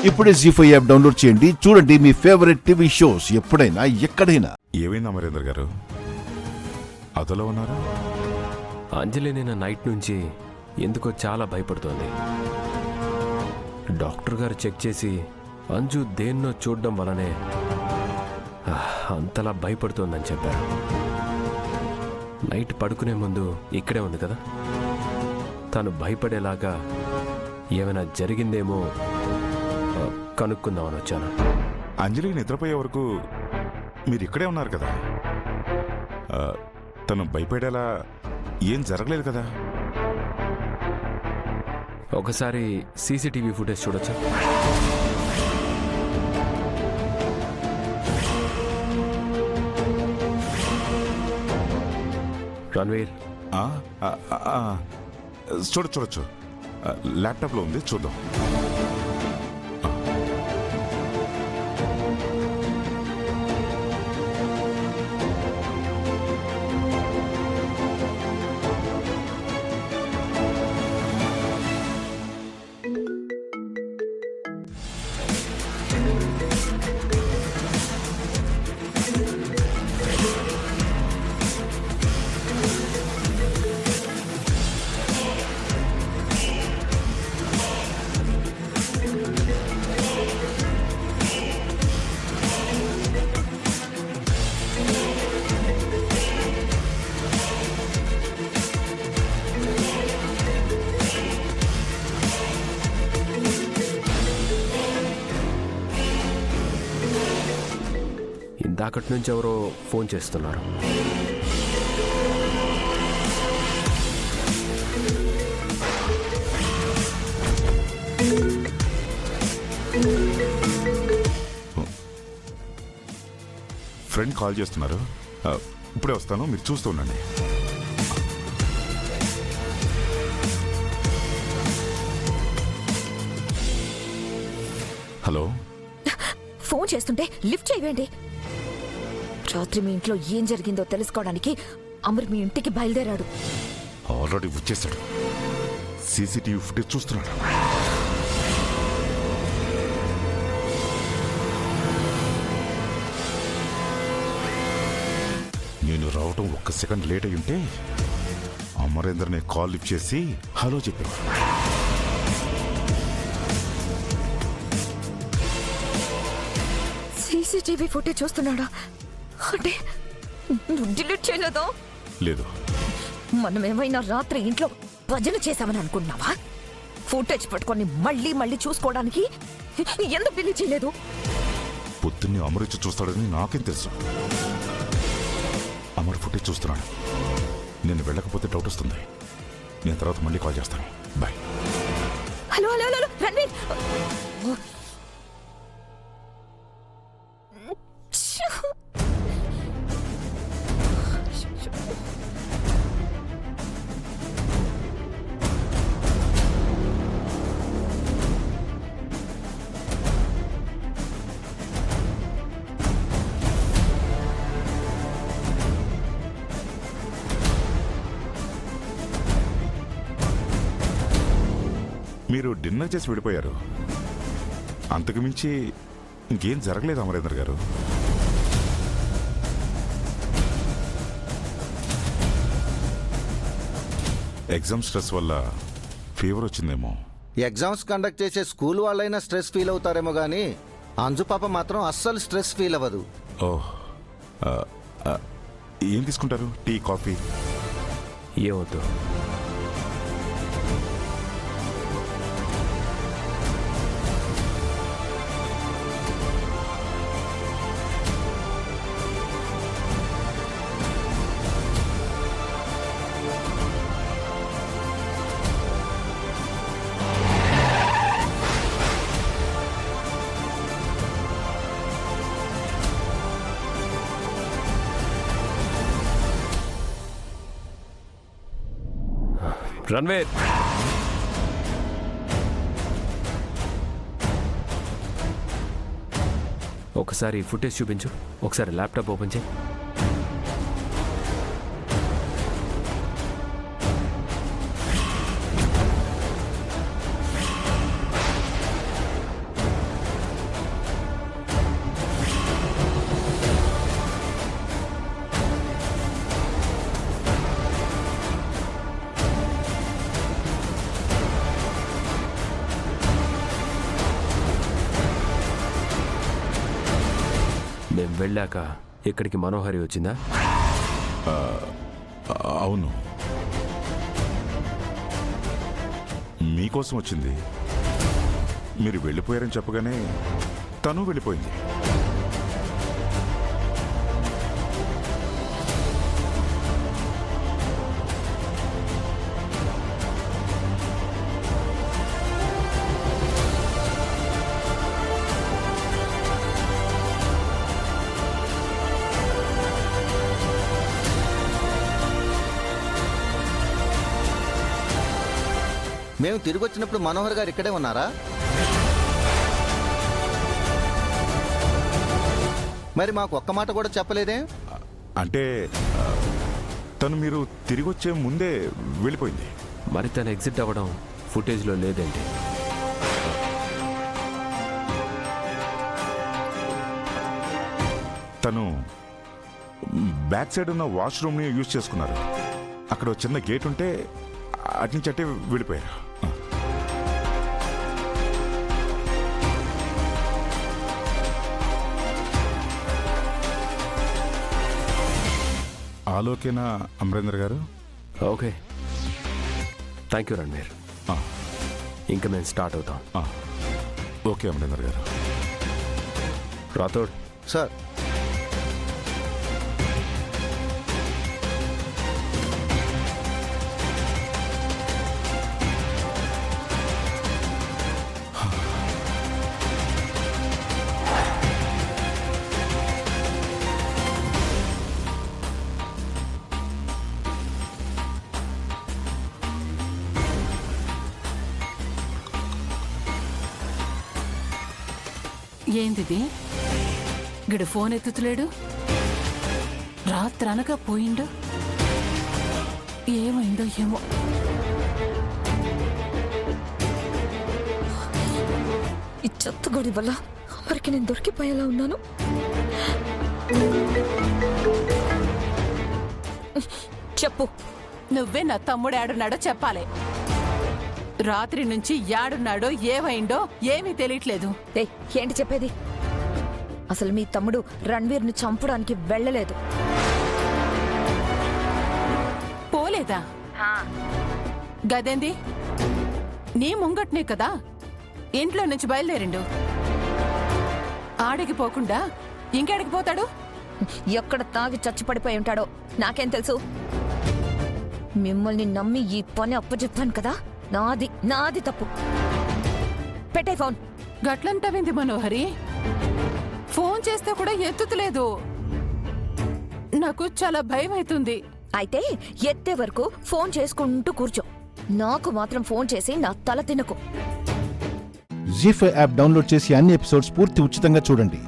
ఇప్పుడే జీ5 app download చేయండి. చూడండి మీ ఫేవరెట్ టీవీ షోస్ ఎప్పుడైనా ఎక్కడైనా. ఏమైంది అమరేంద్ర గారు, అదలో ఉన్నారు? అంజలి నిన్న నైట్ నుంచి ఎందుకో చాలా భయపడుతోంది. డాక్టర్ గారు చెక్ చేసి అంజు దేన్నో చూడడం వలనే అంతలా భయపడుతోందని చెప్పారు. నైట్ పడుకునే ముందు ఇక్కడే ఉంది కదా, తను భయపడేలాగా ఏమైనా జరిగిందేమో కనుక్కుందామని వచ్చాను. అంజలి నిద్రపోయే వరకు మీరు ఇక్కడే ఉన్నారు కదా, తను భయపడేలా ఏం జరగలేదు కదా? ఒకసారి సీసీటీవీ ఫుటేజ్ చూడొచ్చా? రణ్వీర్, చూడొచ్చు, ల్యాప్టాప్లో ఉంది, చూద్దాం. ఇందాకటి నుంచి ఎవరో ఫోన్ చేస్తున్నారు. ఫ్రెండ్ కాల్ చేస్తున్నారు, ఇప్పుడే వస్తాను, మీరు చూస్తూ ఉండండి. హలో, ఫోన్ చేస్తుంటే లిఫ్ట్ చేయండి. రాత్రి మీ ఇంట్లో ఏం జరిగిందో తెలుసుకోవడానికి అమర్ మీ ఇంటికి బయలుదేరాడు. ఆల్రెడీ వచ్చేసాడు, సీసీటీవీ ఫుటేజ్ చూస్తున్నాడు. నేను రావటం ఒక్క సెకండ్ లేట్ అయి ఉంటే అమరేంద్రని కాల్ లిఫ్ట్ చేసి హలో చెప్పాడు. సీసీటీవీ ఫుటేజ్ చూస్తున్నాడా అంటే నువ్వు డిలీట్ చేయలేదా? లేదు. మనం ఏమైనా రాత్రి ఇంట్లో భజన చేశామని అనుకుంటున్నావా? ఫుటేజ్ పట్టుకొని మళ్ళీ మళ్ళీ చూసుకోవడానికి ఎందుకు డిలీట్ చేయలేదు? పొద్దున్నే అమరుచి చూస్తాడని నాకేం తెలుసు. అమర్ ఫుటేజ్ చూస్తున్నాడు. నేను వెళ్ళకపోతే డౌట్ వస్తుంది. నేను తర్వాత మళ్ళీ కాల్ చేస్తాను. Bye. Hello hello hello Ranveer, మీరు డిన్నర్ చేసి విడిపోయారు, అంతకు మించి ఇంకేం జరగలేదు అమరేంద్ర గారు. ఎగ్జామ్ స్ట్రెస్ వల్ల ఫీవర్ వచ్చిందేమో. ఎగ్జామ్స్ కండక్ట్ చేసే స్కూల్ వాళ్ళైనా స్ట్రెస్ ఫీల్ అవుతారేమో కానీ అంజు పాప మాత్రం అస్సలు స్ట్రెస్ ఫీల్ అవ్వదు. ఓహ్, ఏం తీసుకుంటారు? Tea, coffee? ఏమవుతు? రణ్వీర్, ఒకసారి ఫుటేజ్ చూపించు. ఒకసారి ల్యాప్టాప్ ఓపెన్ చేయి. వెళ్ళాక ఇక్కడికి మనోహరి వచ్చిందా? అవును, మీకోసం వచ్చింది. మీరు వెళ్ళిపోయారని చెప్పగానే తను వెళ్ళిపోయింది. మేము తిరిగి వచ్చినప్పుడు మనోహర్ గారు ఇక్కడే ఉన్నారా? మరి మాకు ఒక్క మాట కూడా చెప్పలేదే? అంటే తను మీరు తిరిగి వచ్చే ముందే వెళ్ళిపోయింది. మరి తను ఎగ్జిట్ అవ్వడం ఫుటేజ్లో లేదండి. తను బ్యాక్ సైడ్ ఉన్న వాష్రూమ్ని యూజ్ చేసుకున్నారు. అక్కడ ఒక చిన్న గేట్ ఉంటే అట్నుంచి అట్టే వెళ్ళిపోయారు. ఆలోకేనా అమరేంద్ర గారు? Okay, thank you Ranveer. ఇంకా మేము స్టార్ట్ అవుతాం. ఓకే అమరేంద్ర గారు. రాథోడ్ సార్, ఏందిది? గిడు ఫోన్ ఎత్తుతలేడు. రాత్రనగా పోయిండు. ఏమైందో ఏమో. ఈ చెత్తగొడి వల్ల మరికి నేను దొరికిపోయేలా ఉన్నాను. చెప్పు, నువ్వే నా తమ్ముడు ఏడున్నాడో చెప్పాలి. రాత్రి నుంచి యాడున్నాడో ఏమైందో ఏమీ తెలియట్లేదు. ఏయ్, ఏంటి చెప్పేది? అసలు మీ తమ్ముడు రణ్వీర్ని చంపడానికి వెళ్ళలేదు. పోలేదా? గదేంది? నీ ముంగట్నే కదా ఇంట్లో నుంచి బయలుదేరిండు. ఆడికి పోకుండా ఇంకెడికి పోతాడు? ఎక్కడ తాగి చచ్చిపడిపోయి ఉంటాడో నాకేం తెలుసు? మిమ్మల్ని నమ్మి ఈ పని అప్పచెప్పాను కదా, నాది తప్పు. పెట్టే ఫోన్. గట్లంటావింది మనోహరి? ఫోన్ చేస్తే కూడా ఎత్తుతలేదు. నాకు చాలా భయం అవుతుంది. అయితే ఎత్తే వరకు ఫోన్ చేసుకుంటూ కూర్చో. నాకు మాత్రం ఫోన్ చేసి నా తల తినకు. జీ5 యాప్ డౌన్లోడ్ చేసి అన్ని ఎపిసోడ్స్ పూర్తి ఉచితంగా చూడండి.